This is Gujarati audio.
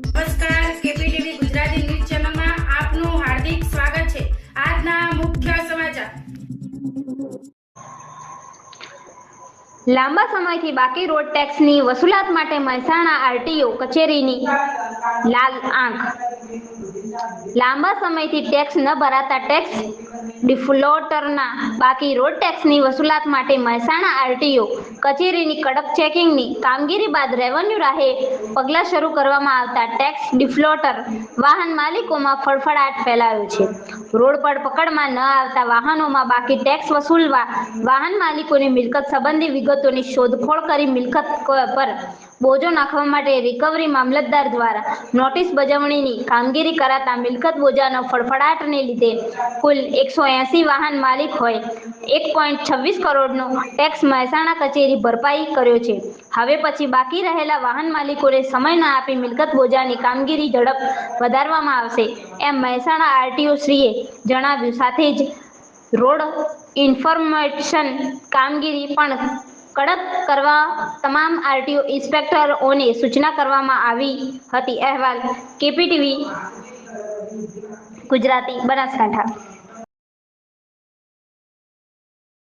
નમસ્કાર, કેપીટીવી ગુજરાતી ન્યૂઝ ચેનલમાં આપનું હાર્દિક સ્વાગત છે। આજના મુખ્ય સમાચાર। લાંબા સમયથી બાકી રોડ ટેક્સની વસૂલાત માટે મહેસાણા આરટીઓ કચેરીની લાલ આંખ। લાંબા સમયથી ટેક્સ ન ભરાતા ટેક્સ ડિફોલ્ટરના બાકી રોડ ટેક્સની વસૂલાત માટે મહેસાણા આરટીઓ કચેરીની કડક ચેકિંગની કામગીરી બાદ રેવન્યુ રાહે પગલાં શરૂ કરવામાં આવતા ટેક્સ ડિફોલ્ટર વાહન માલિકોમાં ફફડાટ ફેલાયો છે। રોડ પર પકડમાં ન આવતા વાહનોમાં બાકી ટેક્સ વસૂલવા વાહન માલિકોની મિલકત સંબંધી વિગતોની શોધખોળ કરી મિલકત પર બોજો નાખવા માટે રિકવરી મામલતદાર દ્વારા નોટિસ બજાવણીની કામગીરી કરાતા મિલકત બોજાનો ફફડાટને લીધે કુલ 180 વાહન માલિક હોય 1.26 કરોડનો ટેક્સ મહેસાણા કચેરી ભરપાઈ કર્યો છે। હવે પછી બાકી રહેલા વાહન માલિકોને સમય ન આપી મિલકત બોજાની કામગીરી ઝડપ વધારવામાં આવશે એમ મહેસાણા આરટીઓ શ્રીએ જણાવ્યું। સાથે જ રોડ ઇન્ફોર્મેશન કામગીરી પણ કડક કરવા તમામ આરટીઓ ઇન્સ્પેક્ટરોને સૂચના કરવામાં આવી હતી। અહેવાલ કેપીટીવી ગુજરાતી બનાસકાંઠા।